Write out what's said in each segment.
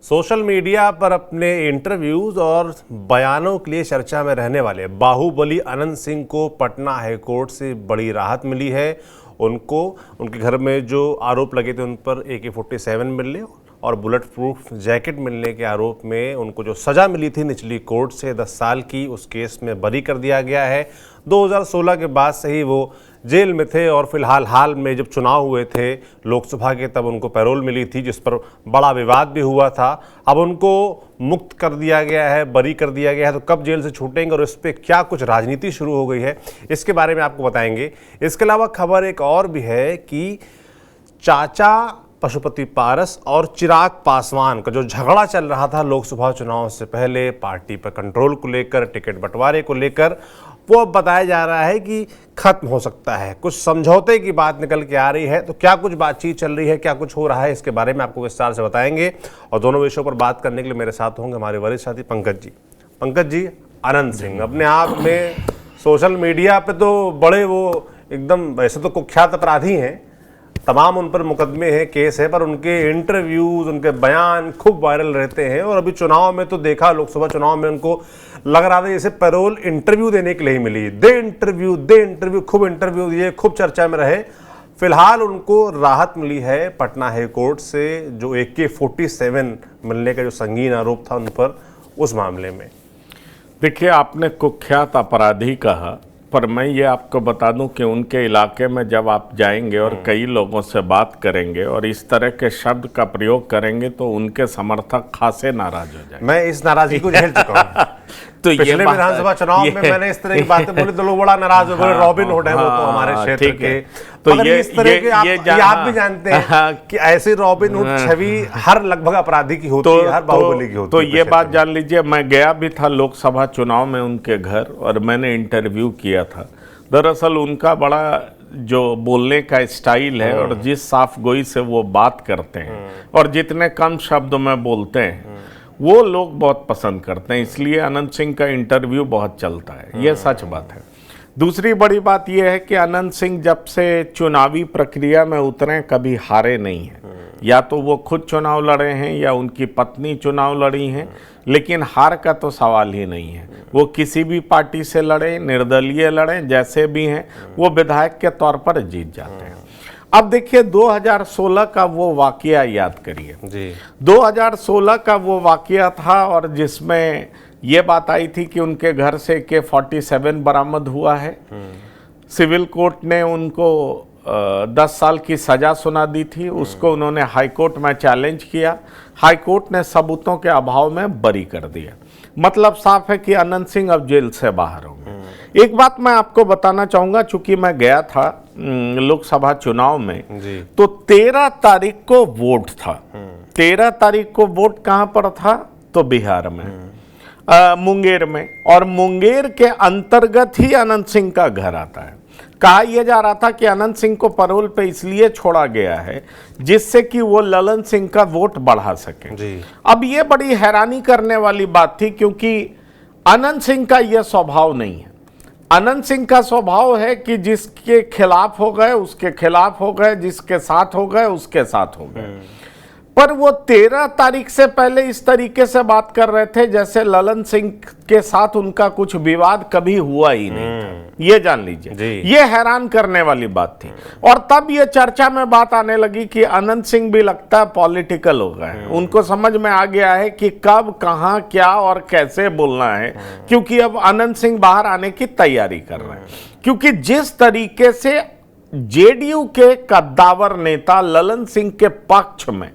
Social media पर अपने interviews और बयानों के लिए चर्चा में रहने वाले बाहुबली अनंत सिंह को पटना हाईकोर्ट से बड़ी राहत मिली है। उनको उनके घर में जो आरोप लगे थे उन पर AK-47 मिलने और बुलेट प्रूफ जैकेट मिलने के आरोप में उनको जो सज़ा मिली थी निचली कोर्ट से 10 साल की, उस केस में बरी कर दिया गया है। 2016 के बाद से ही वो जेल में थे और फिलहाल हाल में जब चुनाव हुए थे लोकसभा के, तब उनको पैरोल मिली थी, जिस पर बड़ा विवाद भी हुआ था। अब उनको मुक्त कर दिया गया है, बरी कर दिया गया है, तो कब जेल से छूटेंगे और इस पर क्या कुछ राजनीति शुरू हो गई है, इसके बारे में आपको बताएंगे। इसके अलावा खबर एक और भी है कि चाचा पशुपति पारस और चिराग पासवान का जो झगड़ा चल रहा था लोकसभा चुनाव से पहले पार्टी पर कंट्रोल को लेकर, टिकट बंटवारे को लेकर, वो अब बताया जा रहा है कि खत्म हो सकता है। कुछ समझौते की बात निकल के आ रही है। तो क्या कुछ बातचीत चल रही है, क्या कुछ हो रहा है, इसके बारे में आपको विस्तार से बताएंगे। और दोनों विषयों पर बात करने के लिए मेरे साथ होंगे हमारे वरिष्ठ साथी पंकज जी। पंकज जी, अनंत सिंह अपने आप में सोशल मीडिया पे तो बड़े वो एकदम वैसे तो कुख्यात अपराधी हैं, तमाम उन पर मुकदमे हैं, केस है, पर उनके इंटरव्यूज, उनके बयान खूब वायरल रहते हैं। और अभी चुनाव में तो देखा, लोकसभा चुनाव में उनको लग रहा था जैसे पैरोल इंटरव्यू देने के लिए मिली। दे इंटरव्यू, खूब इंटरव्यू दिए, खूब चर्चा में रहे। फिलहाल उनको राहत मिली है पटना हाईकोर्ट से, जो AK-47 मिलने का जो संगीन आरोप था उन पर, उस मामले में। देखिए, आपने कुख्यात अपराधी कहा, पर मैं ये आपको बता दूं कि उनके इलाके में जब आप जाएंगे और कई लोगों से बात करेंगे और इस तरह के शब्द का प्रयोग करेंगे तो उनके समर्थक खासे नाराज हो जाएंगे। मैं इस नाराजगी को झेल चुका हूं। तो पिछले विधानसभा चुनाव में मैंने इस तरह की बातें बोली तो लोग बड़ा नाराज हो गए। रॉबिन हुड है वो तो हमारे क्षेत्र के, तो ये इस तरह के आप भी जानते हैं कि ऐसी रॉबिन हुड छवि हर लगभग अपराधी की होती है, हर बाहुबली की होती है। तो ये बात जान लीजिए, मैं गया भी था लोकसभा चुनाव में उनके घर और मैंने इंटरव्यू किया था। दरअसल उनका बड़ा जो बोलने का स्टाइल है और जिस साफ गोई से वो बात करते हैं और जितने कम शब्दों में बोलते हैं, वो लोग बहुत पसंद करते हैं। इसलिए अनंत सिंह का इंटरव्यू बहुत चलता है, ये सच बात है। दूसरी बड़ी बात यह है कि अनंत सिंह जब से चुनावी प्रक्रिया में उतरे कभी हारे नहीं हैं। या तो वो खुद चुनाव लड़े हैं या उनकी पत्नी चुनाव लड़ी हैं, लेकिन हार का तो सवाल ही नहीं है। वो किसी भी पार्टी से लड़े, निर्दलीय लड़े, जैसे भी हैं, वो विधायक के तौर पर जीत जाते हैं। अब देखिए, 2016 का वो वाकया याद करिए जी। 2016 का वो वाकया था और जिसमें ये बात आई थी कि उनके घर से AK-47 बरामद हुआ है। सिविल कोर्ट ने उनको 10 साल की सजा सुना दी थी। उसको उन्होंने हाईकोर्ट में चैलेंज किया। हाईकोर्ट ने सबूतों के अभाव में बरी कर दिया। मतलब साफ है कि अनंत सिंह अब जेल से बाहर होंगे। एक बात मैं आपको बताना चाहूंगा, चूंकि मैं गया था लोकसभा चुनाव में जी। तो 13 तारीख को वोट था। 13 तारीख को वोट कहां पर था? तो बिहार में, मुंगेर में। और मुंगेर के अंतर्गत ही अनंत सिंह का घर आता है। कहा यह जा रहा था कि अनंत सिंह को पैरोल पे इसलिए छोड़ा गया है जिससे कि वो ललन सिंह का वोट बढ़ा सके जी। अब ये बड़ी हैरानी करने वाली बात थी, क्योंकि अनंत सिंह का यह स्वभाव नहीं है। अनंत सिंह का स्वभाव है कि जिसके खिलाफ हो गए उसके खिलाफ हो गए, जिसके साथ हो गए उसके साथ हो गए। पर वो 13 तारीख से पहले इस तरीके से बात कर रहे थे जैसे ललन सिंह के साथ उनका कुछ विवाद कभी हुआ ही नहीं था। ये जान लीजिए, ये हैरान करने वाली बात थी। और तब ये चर्चा में बात आने लगी कि अनंत सिंह भी लगता है पॉलिटिकल हो गए हैं। उनको समझ में आ गया है कि कब, कहां, क्या और कैसे बोलना है, क्योंकि अब अनंत सिंह बाहर आने की तैयारी कर रहे हैं। क्योंकि जिस तरीके से JDU के कद्दावर नेता ललन सिंह के पक्ष में,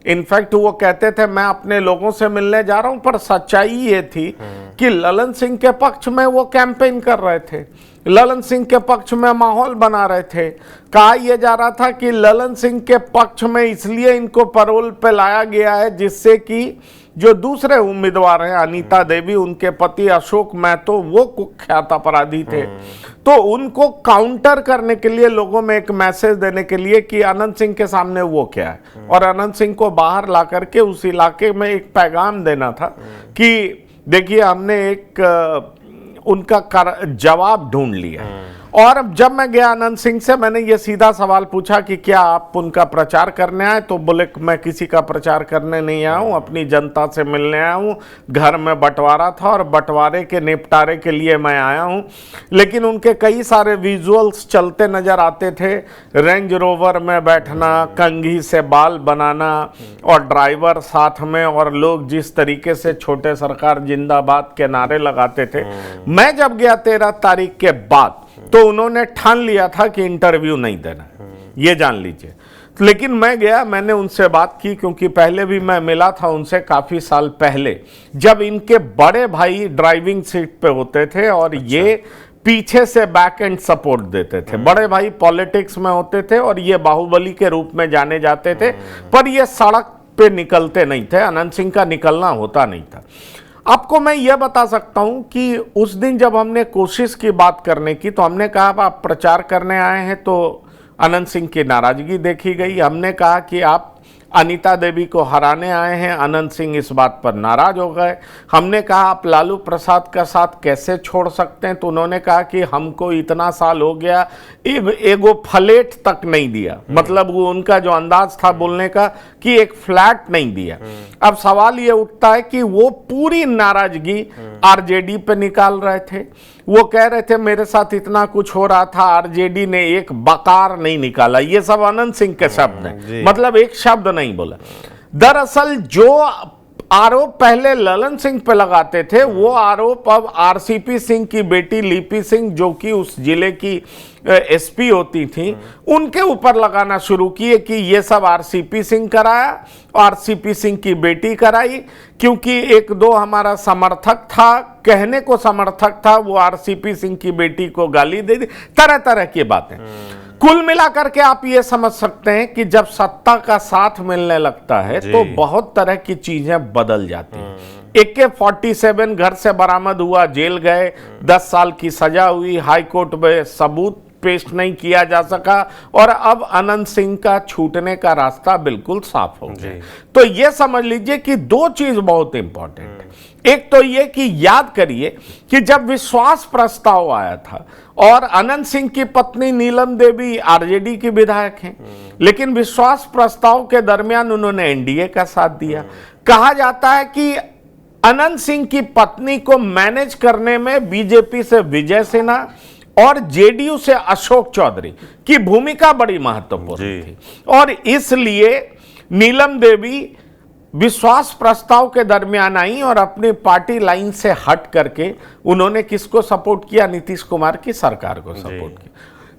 इनफैक्ट वो कहते थे मैं अपने लोगों से मिलने जा रहा हूं, पर सच्चाई ये थी कि ललन सिंह के पक्ष में वो कैंपेन कर रहे थे, ललन सिंह के पक्ष में माहौल बना रहे थे। कहा यह जा रहा था कि ललन सिंह के पक्ष में इसलिए इनको पैरोल पे लाया गया है जिससे कि जो दूसरे उम्मीदवार हैं, अनीता देवी, उनके पति अशोक महतो, वो कुख्यात अपराधी थे, तो उनको काउंटर करने के लिए, लोगों में एक मैसेज देने के लिए कि अनंत सिंह के सामने वो क्या है, और अनंत सिंह को बाहर ला करके उस इलाके में एक पैगाम देना था कि देखिए हमने एक उनका जवाब ढूंढ लिया। और जब मैं गया अनंत सिंह से, मैंने ये सीधा सवाल पूछा कि क्या आप उनका प्रचार करने आए, तो बोले मैं किसी का प्रचार करने नहीं आया हूँ, अपनी जनता से मिलने आया हूँ, घर में बंटवारा था और बंटवारे के निपटारे के लिए मैं आया हूँ। लेकिन उनके कई सारे विजुअल्स चलते नजर आते थे, रेंज रोवर में बैठना, कंघी से बाल बनाना और ड्राइवर साथ में, और लोग जिस तरीके से छोटे सरकार जिंदाबाद के नारे लगाते थे। मैं जब गया 13 तारीख के बाद, तो उन्होंने ठान लिया था कि इंटरव्यू नहीं देना, ये जान लीजिए। लेकिन मैं गया, मैंने उनसे बात की, क्योंकि पहले भी मैं मिला था उनसे काफी साल पहले, जब इनके बड़े भाई ड्राइविंग सीट पे होते थे और ये पीछे से बैक एंड सपोर्ट देते थे। बड़े भाई पॉलिटिक्स में होते थे और ये बाहुबली के रूप में जाने जाते थे, पर ये सड़क पे निकलते नहीं थे, अनंत सिंह का निकलना होता नहीं था। आपको मैं यह बता सकता हूं कि उस दिन जब हमने कोशिश की बात करने की, तो हमने कहा आप प्रचार करने आए हैं, तो अनंत सिंह की नाराजगी देखी गई। हमने कहा कि आप अनीता देवी को हराने आए हैं, अनंत सिंह इस बात पर नाराज हो गए। हमने कहा आप लालू प्रसाद का साथ कैसे छोड़ सकते हैं, तो उन्होंने कहा कि हमको इतना साल हो गया, एगो फ्लैट तक नहीं दिया। मतलब वो उनका जो अंदाज था बोलने का कि एक फ्लैट नहीं दिया। अब सवाल ये उठता है कि वो पूरी नाराजगी आरजेडी पे निकाल रहे थे। वो कह रहे थे मेरे साथ इतना कुछ हो रहा था, आरजेडी ने एक बकार नहीं निकाला। ये सब अनंत सिंह के शब्द हैं, मतलब एक शब्द नहीं बोला। दरअसल जो आरोप पहले ललन सिंह पे लगाते थे, वो आरोप अब आरसीपी सिंह की बेटी लिपि सिंह, जो कि उस जिले की एसपी होती थी, उनके ऊपर लगाना शुरू किए कि ये सब आरसीपी सिंह कराया, आरसीपी सिंह की बेटी कराई। क्योंकि एक दो हमारा समर्थक था, कहने को समर्थक था, वो आरसीपी सिंह की बेटी को गाली दे दी, तरह तरह की बातें। कुल मिलाकर के आप ये समझ सकते हैं कि जब सत्ता का साथ मिलने लगता है तो बहुत तरह की चीजें बदल जाती हैं। AK-47 घर से बरामद हुआ, जेल गए, 10 साल की सजा हुई, हाई कोर्ट में सबूत पेश नहीं किया जा सका, और अब अनंत सिंह का छूटने का रास्ता बिल्कुल साफ हो गया। तो ये समझ लीजिए कि दो चीज बहुत इंपॉर्टेंट है। एक तो ये कि याद करिए कि जब विश्वास प्रस्ताव आया था, और अनंत सिंह की पत्नी नीलम देवी आरजेडी की विधायक हैं, लेकिन विश्वास प्रस्ताव के दरमियान उन्होंने एनडीए का साथ दिया। कहा जाता है कि अनंत सिंह की पत्नी को मैनेज करने में बीजेपी से विजय सिन्हा और जेडीयू से अशोक चौधरी की भूमिका बड़ी महत्वपूर्ण थी, और इसलिए नीलम देवी विश्वास प्रस्ताव के दरमियान आई और अपनी पार्टी लाइन से हट करके उन्होंने किसको सपोर्ट किया? नीतीश कुमार की सरकार को सपोर्ट किया।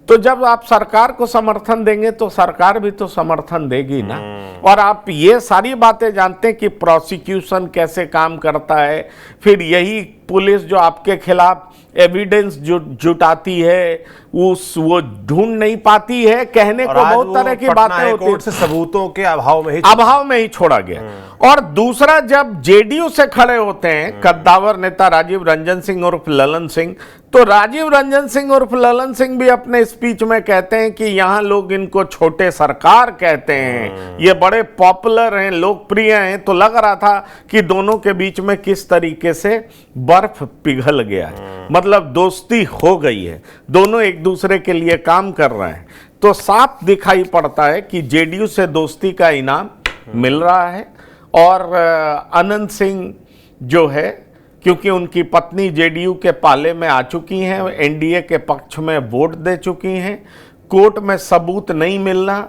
तो जब आप सरकार को समर्थन देंगे तो सरकार भी तो समर्थन देगी ना। और आप ये सारी बातें जानते हैं कि प्रोसिक्यूशन कैसे काम करता है, फिर यही पुलिस जो आपके खिलाफ एविडेंस जुटाती है वो ढूंढ नहीं पाती है। कहने को बहुत तरह की बातें होती हैं, सबूतों के अभाव में ही छोड़ा गया। और दूसरा, जब जेडीयू से खड़े होते हैं कद्दावर नेता राजीव रंजन सिंह उर्फ ललन सिंह, तो राजीव रंजन सिंह उर्फ ललन सिंह भी अपने स्पीच में कहते हैं कि यहां लोग इनको छोटे सरकार कहते हैं, ये बड़े पॉपुलर हैं, लोकप्रिय हैं। तो लग रहा था कि दोनों के बीच में किस तरीके से बर्फ पिघल गया है, मतलब दोस्ती हो गई है, दोनों एक दूसरे के लिए काम कर रहे हैं। तो साफ दिखाई पड़ता है कि जेडीयू से दोस्ती का इनाम मिल रहा है। और अनंत सिंह जो है, क्योंकि उनकी पत्नी जेडीयू के पाले में आ चुकी हैं, एनडीए के पक्ष में वोट दे चुकी हैं, कोर्ट में सबूत नहीं मिलना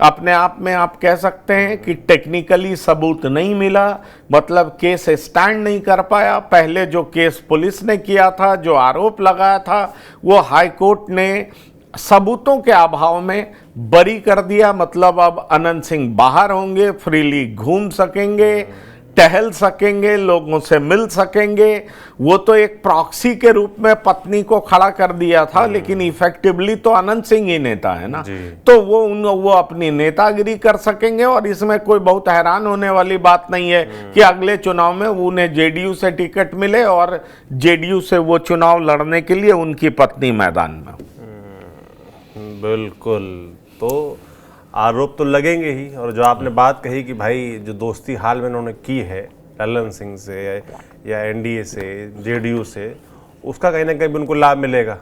अपने आप में आप कह सकते हैं कि टेक्निकली सबूत नहीं मिला, मतलब केस स्टैंड नहीं कर पाया। पहले जो केस पुलिस ने किया था, जो आरोप लगाया था, वो हाई कोर्ट ने सबूतों के अभाव में बरी कर दिया। मतलब अब अनंत सिंह बाहर होंगे, फ्रीली घूम सकेंगे, टहल सकेंगे, लोगों से मिल सकेंगे। वो तो एक प्रॉक्सी के रूप में पत्नी को खड़ा कर दिया था, लेकिन इफेक्टिवली तो अनंत सिंह ही नेता है ना, तो वो अपनी नेतागिरी कर सकेंगे। और इसमें कोई बहुत हैरान होने वाली बात नहीं है कि अगले चुनाव में उन्हें जेडीयू से टिकट मिले और जेडीयू से वो चुनाव लड़ने के लिए उनकी पत्नी मैदान में। बिल्कुल, तो आरोप तो लगेंगे ही। और जो आपने बात कही कि भाई जो दोस्ती हाल में उन्होंने की है ललन सिंह से या एनडीए से, जेडीयू से, उसका कहीं ना कहीं भी उनको लाभ मिलेगा।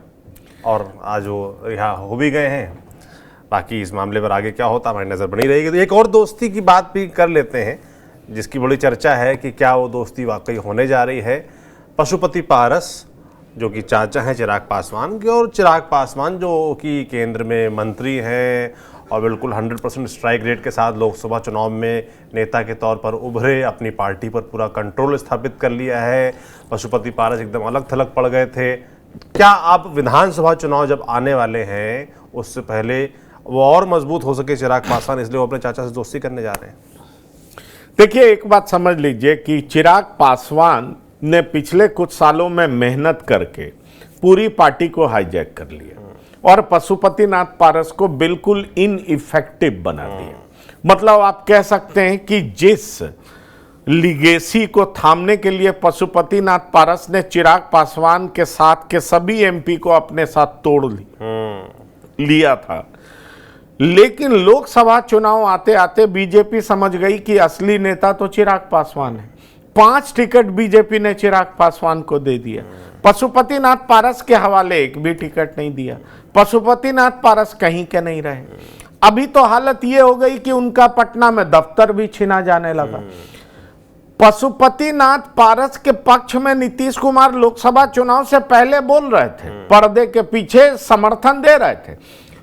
और आज वो रिहा हो भी गए हैं। बाकी इस मामले पर आगे क्या होता हमारी नज़र बनी रहेगी। तो एक और दोस्ती की बात भी कर लेते हैं जिसकी बड़ी चर्चा है कि क्या वो दोस्ती वाकई होने जा रही है। पशुपति पारस जो कि चाचा हैं चिराग पासवान के, और चिराग पासवान जो कि केंद्र में मंत्री हैं और बिल्कुल 100% स्ट्राइक रेट के साथ लोकसभा चुनाव में नेता के तौर पर उभरे, अपनी पार्टी पर पूरा कंट्रोल स्थापित कर लिया है। पशुपति पारस एकदम अलग थलग पड़ गए थे। क्या आप विधानसभा चुनाव जब आने वाले हैं उससे पहले वो और मजबूत हो सके चिराग पासवान, इसलिए वो अपने चाचा से दोस्ती करने जा रहे हैं? देखिए, एक बात समझ लीजिए कि चिराग पासवान ने पिछले कुछ सालों में मेहनत करके पूरी पार्टी को हाईजैक कर लिया और पशुपतिनाथ पारस को बिल्कुल इनइफेक्टिव बना दिया। मतलब आप कह सकते हैं कि जिस लीगेसी को थामने के लिए पशुपतिनाथ पारस ने चिराग पासवान के साथ के सभी एमपी को अपने साथ तोड़ लिया था, लेकिन लोकसभा चुनाव आते आते बीजेपी समझ गई कि असली नेता तो चिराग पासवान है। 5 टिकट बीजेपी ने चिराग पासवान को दे दिया। पशुपतिनाथ पारस के हवाले एक भी टिकट नहीं दिया। पशुपतिनाथ पारस कहीं के नहीं रहे। अभी तो हालत ये हो गई कि उनका पटना में दफ्तर भी छीना जाने लगा। पशुपतिनाथ पारस के पक्ष में नीतीश कुमार लोकसभा चुनाव से पहले बोल रहे थे, पर्दे के पीछे समर्थन दे रहे थे,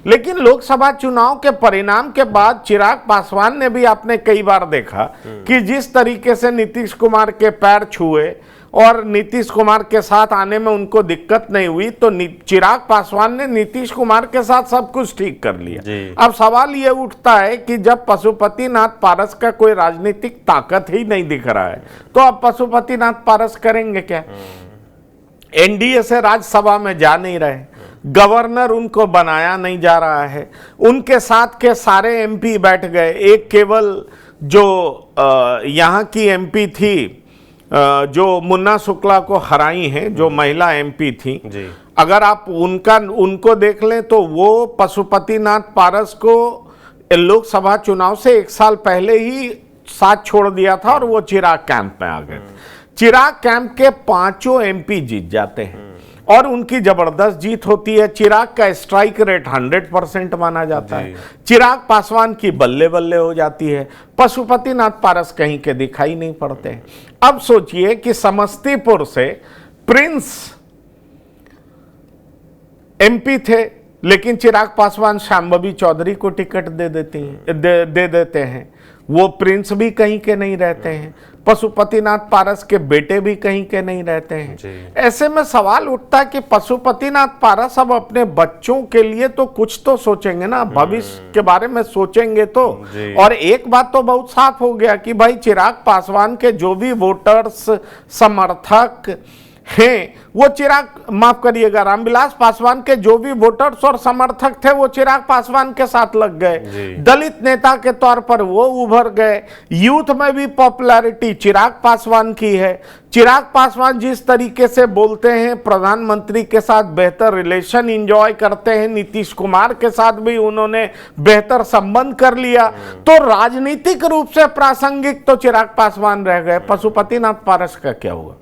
लेकिन लोकसभा चुनाव के परिणाम के बाद चिराग पासवान ने भी आपने कई बार देखा कि जिस तरीके से नीतीश कुमार के पैर छुए और नीतीश कुमार के साथ आने में उनको दिक्कत नहीं हुई, तो चिराग पासवान ने नीतीश कुमार के साथ सब कुछ ठीक कर लिया। अब सवाल ये उठता है कि जब पशुपतिनाथ पारस का कोई राजनीतिक ताकत ही नहीं दिख रहा है तो अब पशुपतिनाथ पारस करेंगे क्या? एनडीए से राज्यसभा में जा नहीं रहे, गवर्नर उनको बनाया नहीं जा रहा है, उनके साथ के सारे एमपी बैठ गए, एक केवल जो यहाँ की एमपी थी जो मुन्ना शुक्ला को हराई हैं, जो महिला एमपी थी जी। अगर आप उनको देख लें तो वो पशुपतिनाथ पारस को लोकसभा चुनाव से 1 साल पहले ही साथ छोड़ दिया था और वो चिराग कैंप में आ गए। चिराग कैंप के 5 एमपी जीत जाते हैं और उनकी जबरदस्त जीत होती है। चिराग का स्ट्राइक रेट 100% माना जाता है। चिराग पासवान की बल्ले बल्ले हो जाती है। पशुपतिनाथ पारस कहीं के दिखाई नहीं पड़ते। अब सोचिए कि समस्तीपुर से प्रिंस एमपी थे, लेकिन चिराग पासवान शांभवी चौधरी को टिकट दे देते हैं। वो प्रिंस भी कहीं के नहीं रहते हैं, पशुपतिनाथ पारस के बेटे भी कहीं के नहीं रहते हैं। ऐसे में सवाल उठता है कि पशुपतिनाथ पारस अब अपने बच्चों के लिए तो कुछ तो सोचेंगे ना, भविष्य के बारे में सोचेंगे तो। और एक बात तो बहुत साफ हो गया कि भाई चिराग पासवान के जो भी वोटर्स समर्थक हैं वो माफ करिएगा, रामविलास पासवान के जो भी वोटर्स और समर्थक थे वो चिराग पासवान के साथ लग गए। दलित नेता के तौर पर वो उभर गए। यूथ में भी पॉपुलैरिटी चिराग पासवान की है। चिराग पासवान जिस तरीके से बोलते हैं, प्रधानमंत्री के साथ बेहतर रिलेशन एंजॉय करते हैं, नीतीश कुमार के साथ भी उन्होंने बेहतर संबंध कर लिया, तो राजनीतिक रूप से प्रासंगिक तो चिराग पासवान रह गए। पशुपतिनाथ पारस का क्या हुआ?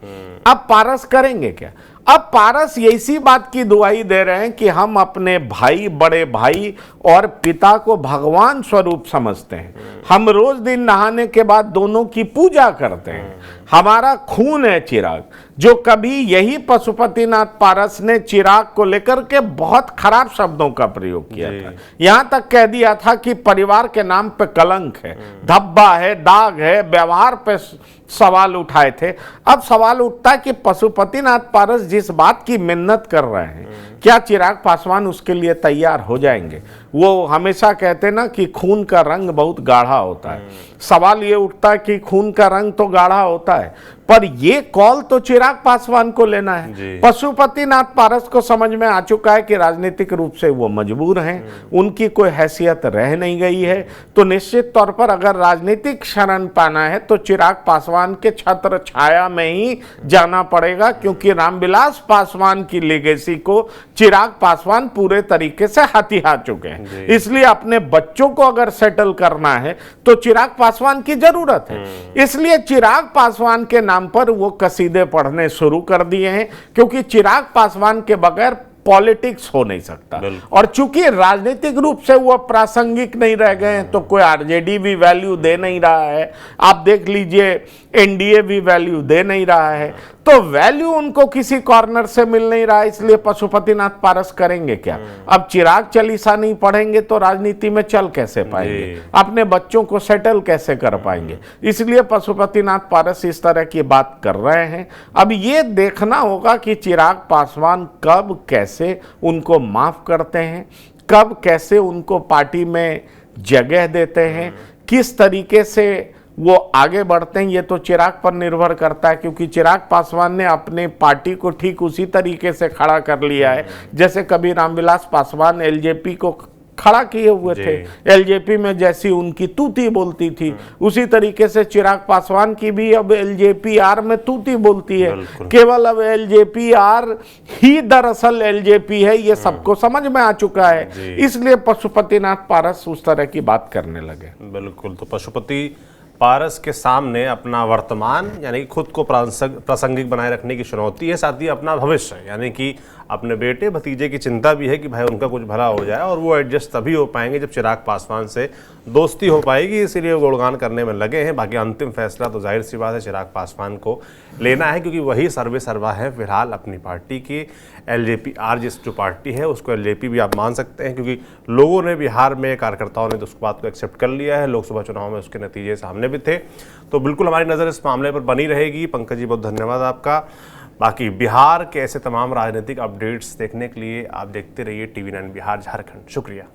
अब पारस करेंगे क्या? अब पारस इसी बात की दुहाई दे रहे हैं कि हम अपने भाई, बड़े भाई और पिता को भगवान स्वरूप समझते हैं। हम रोज दिन नहाने के बाद दोनों की पूजा करते हैं। हमारा खून है चिराग, जो कभी यही पशुपतिनाथ पारस ने चिराग को लेकर के बहुत खराब शब्दों का प्रयोग किया था। यहां तक कह दिया था कि परिवार के नाम पे कलंक है, धब्बा है, दाग है, व्यवहार पे सवाल उठाए थे। अब सवाल उठता है कि पशुपतिनाथ पारस जिस बात की मिन्नत कर रहे हैं, क्या चिराग पासवान उसके लिए तैयार हो जाएंगे? वो हमेशा कहते ना कि खून का रंग बहुत गाढ़ा होता है। सवाल ये उठता है कि खून का रंग तो गाढ़ा होता है, पर ये कॉल तो चिराग पासवान को लेना है। पशुपतिनाथ पारस को समझ में आ चुका है कि राजनीतिक रूप से वो मजबूर हैं, उनकी कोई हैसियत रह नहीं गई है, तो निश्चित तौर पर अगर राजनीतिक शरण पाना है तो चिराग पासवान के छत्र छाया में ही जाना पड़ेगा, क्योंकि रामविलास पासवान की लेगेसी को चिराग पासवान पूरे तरीके से हथिया चुके हैं। इसलिए अपने बच्चों को अगर सेटल करना है तो चिराग पासवान की जरूरत है। इसलिए चिराग पासवान के नाम पर वो कसीदे पढ़ने शुरू कर दिए हैं, क्योंकि चिराग पासवान के बगैर पॉलिटिक्स हो नहीं सकता। और चूंकि राजनीतिक रूप से वो प्रासंगिक नहीं रह गए हैं, तो कोई आरजेडी भी वैल्यू दे नहीं रहा है, आप देख लीजिए एनडीए भी वैल्यू दे नहीं रहा है, तो वैल्यू उनको किसी कॉर्नर से मिल नहीं रहा है, इसलिए पशुपतिनाथ पारस करेंगे क्या? अब चिराग चालीसा नहीं पढ़ेंगे तो राजनीति में चल कैसे पाएंगे, अपने बच्चों को सेटल कैसे कर पाएंगे? इसलिए पशुपतिनाथ पारस इस तरह की बात कर रहे हैं। अब ये देखना होगा कि चिराग पासवान कब कैसे उनको माफ करते हैं, कब कैसे उनको पार्टी में जगह देते हैं, किस तरीके से वो आगे बढ़ते हैं, ये तो चिराग पर निर्भर करता है। क्योंकि चिराग पासवान ने अपने पार्टी को ठीक उसी तरीके से खड़ा कर लिया है जैसे कभी रामविलास पासवान एलजेपी को खड़ा किए हुए थे। एलजेपी में जैसी उनकी तूती बोलती थी, उसी तरीके से चिराग पासवान की भी अब एलजेपी आर में तूती बोलती है। केवल अब एलजेपी आर ही दरअसल एलजेपी है, ये सबको समझ में आ चुका है। इसलिए पशुपतिनाथ पारस उस तरह की बात करने लगे। बिल्कुल, तो पशुपति पारस के सामने अपना वर्तमान यानी कि खुद को प्रासंगिक बनाए रखने की चुनौती है, साथ ही अपना भविष्य यानी कि अपने बेटे भतीजे की चिंता भी है कि भाई उनका कुछ भला हो जाए, और वो एडजस्ट तभी हो पाएंगे जब चिराग पासवान से दोस्ती हो पाएगी। इसीलिए वो गुणगान करने में लगे हैं। बाकी अंतिम फैसला तो जाहिर सी बात है चिराग पासवान को लेना है, क्योंकि वही सर्वे सर्वा है फिलहाल अपनी पार्टी की। एलजेपी आर जिस जो पार्टी है उसको एलजेपी भी आप मान सकते हैं, क्योंकि लोगों ने बिहार में कार्यकर्ताओं ने तो उस बात को एक्सेप्ट कर लिया है। लोकसभा चुनाव में उसके नतीजे सामने भी थे। तो बिल्कुल हमारी नज़र इस मामले पर बनी रहेगी। पंकज जी बहुत धन्यवाद आपका। बाकी बिहार के ऐसे तमाम राजनीतिक अपडेट्स देखने के लिए आप देखते रहिए TV9 बिहार झारखंड। शुक्रिया।